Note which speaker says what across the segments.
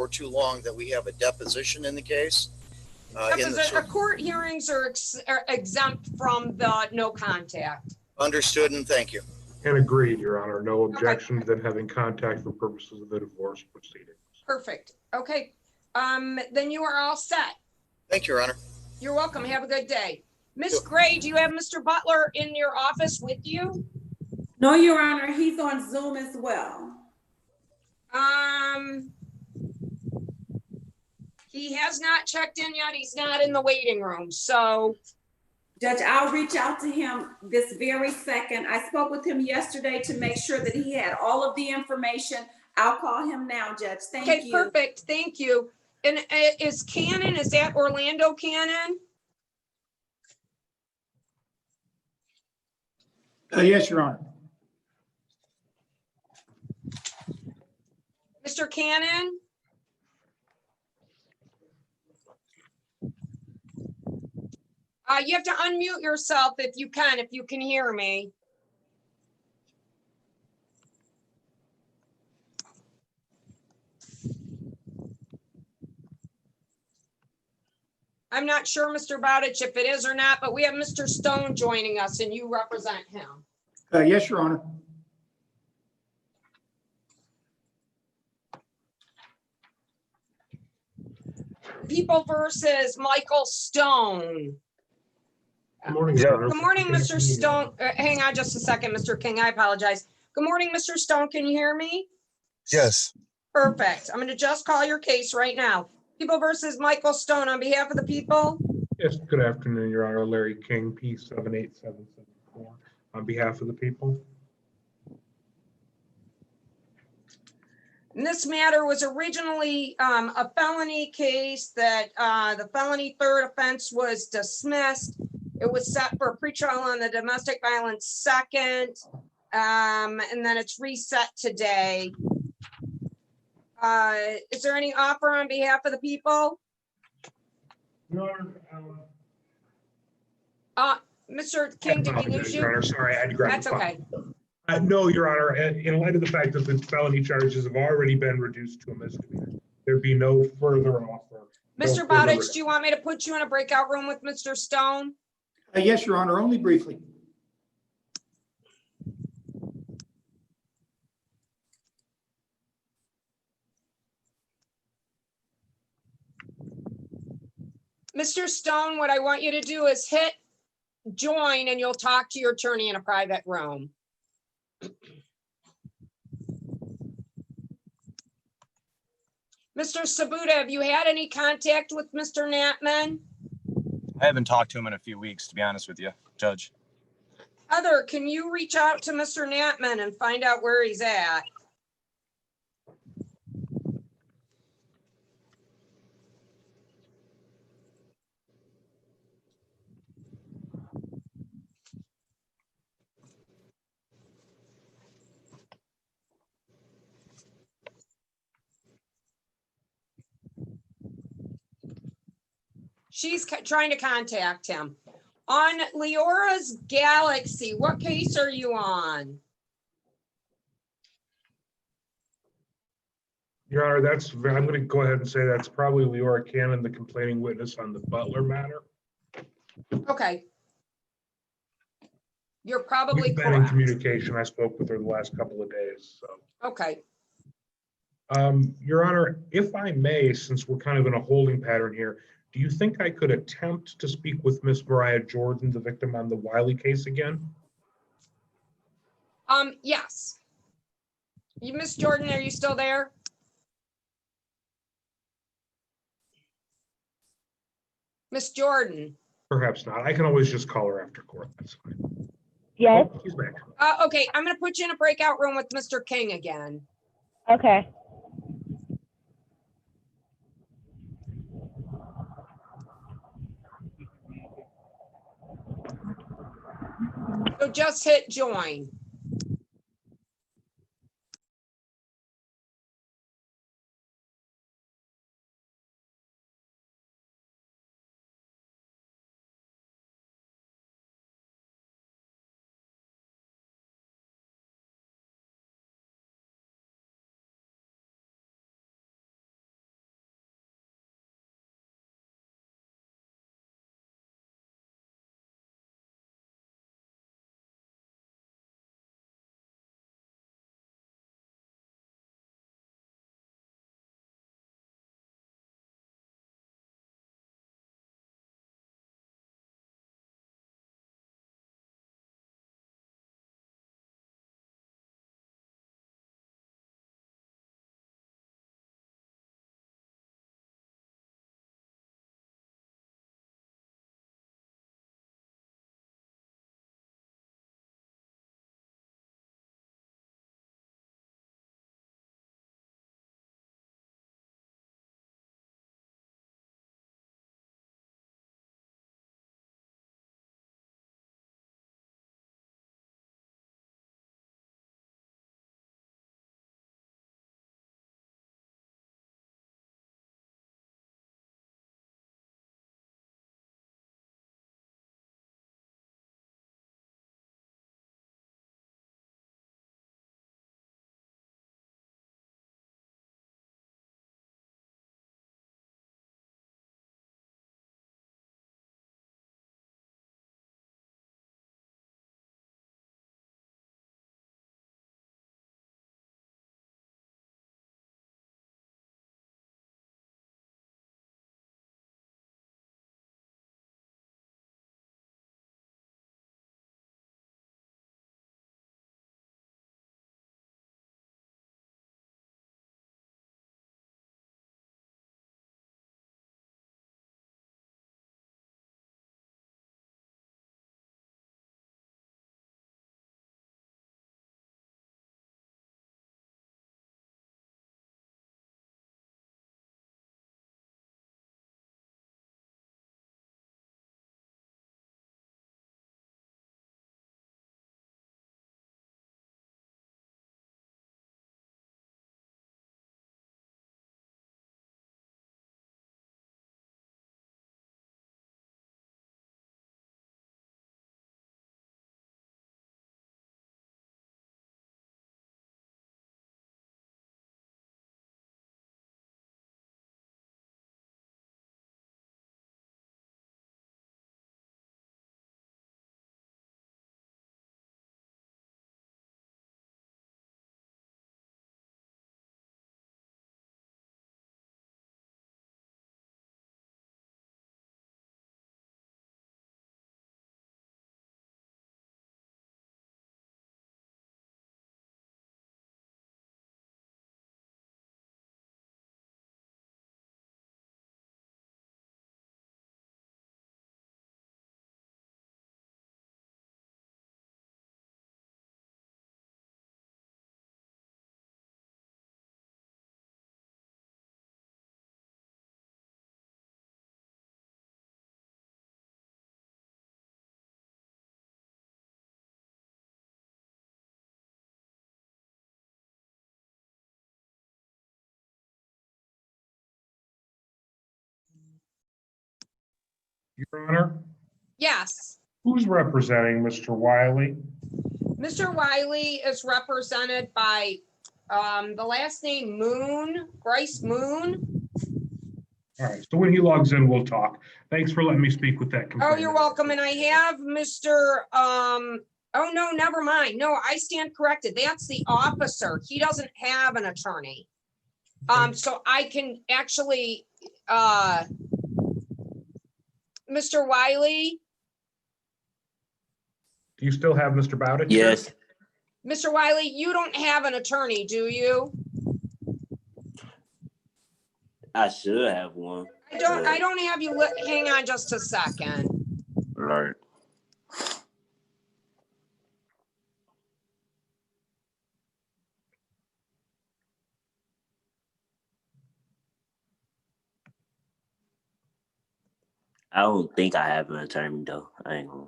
Speaker 1: or too long that we have a deposition in the case.
Speaker 2: Court hearings are exempt from the no contact.
Speaker 1: Understood, and thank you.
Speaker 3: And agreed, Your Honor. No objection to them having contact for purposes of the divorce proceedings.
Speaker 2: Perfect. Okay. Then you are all set.
Speaker 1: Thank you, Your Honor.
Speaker 2: You're welcome. Have a good day. Miss Gray, do you have Mr. Butler in your office with you?
Speaker 4: No, Your Honor, he's on Zoom as well.
Speaker 2: He has not checked in yet. He's not in the waiting room. So,
Speaker 4: Judge, I'll reach out to him this very second. I spoke with him yesterday to make sure that he had all of the information. I'll call him now, Judge. Thank you.
Speaker 2: okay, perfect. Thank you. And is that Orlando Cannon?
Speaker 5: Yes, Your Honor.
Speaker 2: Mr. Cannon? You have to unmute yourself if you can hear me. I'm not sure, Mr. Bowditch, if it is or not, but we have Mr. Stone joining us and you represent him.
Speaker 5: Yes, Your Honor.
Speaker 2: People versus Michael Stone.
Speaker 3: Good morning, Your Honor.
Speaker 2: Good morning, Mr. Stone. Hang on just a second, Mr. King. I apologize. Good morning, Mr. Stone. Can you hear me?
Speaker 6: Yes.
Speaker 2: Perfect. I'm going to just call your case right now. People versus Michael Stone on behalf of the people.
Speaker 3: Yes, good afternoon, Your Honor. Larry King, P78774, on behalf of the people.
Speaker 2: And this matter was originally a felony case that the felony third offense was dismissed. It was set for a pretrial on the domestic violence second, and then it's reset today. Is there any offer on behalf of the people?
Speaker 3: Your
Speaker 2: Mr. King, did we lose you?
Speaker 3: Your Honor, sorry, I had to grab
Speaker 2: That's
Speaker 3: the phone.
Speaker 2: okay.
Speaker 3: No, Your Honor, in light of the fact that the felony charges have already been reduced to a misdemeanor, there'd be no further offer.
Speaker 2: Mr. Bowditch, do you want me to put you in a breakout room with Mr. Stone?
Speaker 5: Yes, Your Honor, only briefly.
Speaker 2: Mr. Stone, what I want you to do is hit join and you'll talk to your attorney in a private room. Mr. Sabuda, have you had any contact with Mr. Natman?
Speaker 6: I haven't talked to him in a few weeks, to be honest with you, Judge.
Speaker 2: Heather, can you reach out to Mr. Natman and find out where he's at? She's trying to contact him. On Leora's Galaxy, what case are you on?
Speaker 3: Your Honor, I'm going to go ahead and say that's probably Leora Cannon, the complaining witness on the Butler matter.
Speaker 2: Okay. You're probably
Speaker 3: We've been in
Speaker 2: correct.
Speaker 3: communication. I spoke with her the last couple of days, so.
Speaker 2: Okay.
Speaker 3: Your Honor, if I may, since we're kind of in a holding pattern here, do you think I could attempt to speak with Miss Mariah Jordan, the victim on the Wiley case again?
Speaker 2: Yes. Miss Jordan, are you still there? Miss Jordan.
Speaker 3: Perhaps not. I can always just call her after court. That's fine.
Speaker 7: Yes.
Speaker 3: Oh, she's back.
Speaker 2: Okay, I'm going to put you in a breakout room with Mr. King again.
Speaker 7: Okay.
Speaker 2: So just hit join.
Speaker 3: Your Honor,
Speaker 2: Yes.
Speaker 3: who's representing Mr. Wiley?
Speaker 2: Mr. Wiley is represented by the last name Moon, Bryce Moon.
Speaker 3: All right, so when he logs in, we'll talk. Thanks for letting me speak with that.
Speaker 2: Oh,
Speaker 3: complaint.
Speaker 2: you're welcome. And I have Mr. Oh, no, never mind. No, I stand corrected. That's the officer. He doesn't have an attorney. So I can actually, Mr. Wiley,
Speaker 3: Do you still have Mr. Bowditch?
Speaker 7: Yes,
Speaker 2: Mr. Wiley, you don't have an attorney, do you?
Speaker 7: I should have one.
Speaker 2: I don't have you, hang on just a second.
Speaker 7: Right. I don't think I have an attorney though. I ain't gonna.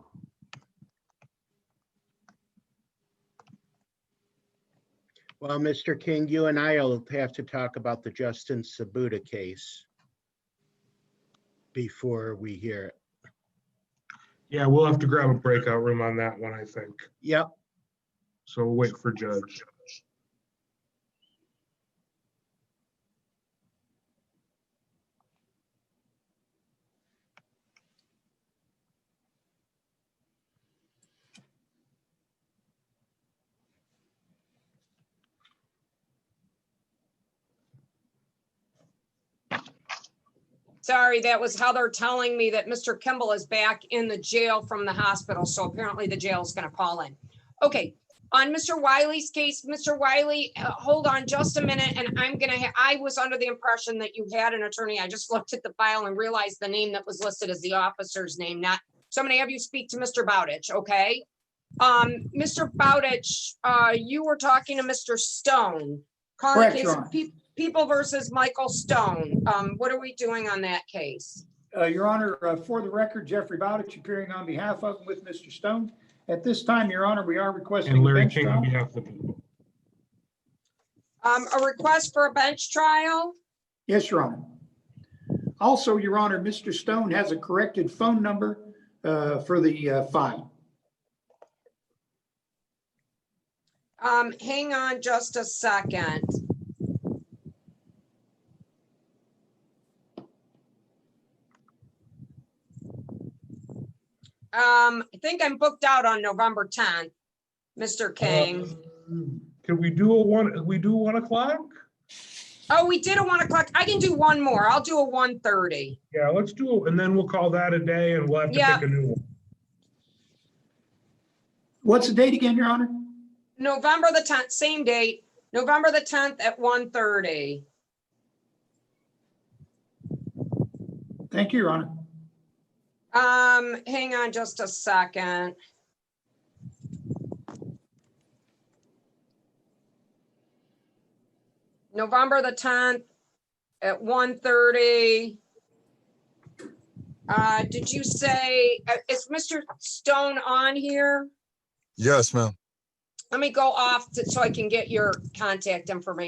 Speaker 8: Well, Mr. King, you and I will have to talk about the Justin Sabuda case before we hear it.
Speaker 3: Yeah, we'll have to grab a breakout room on that one, I think.
Speaker 8: Yep.
Speaker 3: So we'll wait for Judge.
Speaker 2: Sorry, that was Heather telling me that Mr. Kimball is back in the jail from the hospital, so apparently the jail is gonna call in. Okay, on Mr. Wiley's case, Mr. Wiley, hold on just a minute, and I was under the impression that you had an attorney. I just looked at the file and realized the name that was listed as the officer's name, not, so I'm gonna have you speak to Mr. Bowditch, okay? Mr. Bowditch, you were talking to Mr. Stone. calling
Speaker 5: Correct,
Speaker 2: case
Speaker 5: Your
Speaker 2: of
Speaker 5: Honor.
Speaker 2: People versus Michael Stone. What are we doing on that case?
Speaker 5: Your Honor, for the record, Jeffrey Bowditch appearing on behalf of with Mr. Stone. At this time, Your Honor, we are requesting
Speaker 3: And
Speaker 5: a
Speaker 3: Larry
Speaker 5: bench
Speaker 3: King on
Speaker 5: trial.
Speaker 3: behalf of the people.
Speaker 2: A request for a bench trial?
Speaker 5: Yes, Your Honor. Also, Your Honor, Mr. Stone has a corrected phone number for the file.
Speaker 2: Hang on just a second. I think I'm booked out on November 10th, Mr. King.
Speaker 3: Can we do we do 1 o'clock?
Speaker 2: Oh, we did a 1 o'clock. I can do one more. I'll do a 1:30.
Speaker 3: Yeah, let's do it, and then we'll call that a day, and we'll have to
Speaker 2: Yeah.
Speaker 3: pick a new one.
Speaker 5: What's the date again, Your Honor?
Speaker 2: November the 10th, same date, November the 10th at 1:30.
Speaker 5: Thank you, Your Honor.
Speaker 2: Hang on just a second. November the 10th at 1:30. Did you say, is Mr. Stone on here?
Speaker 9: Yes, ma'am.
Speaker 2: Let me go off so I can get your contact information.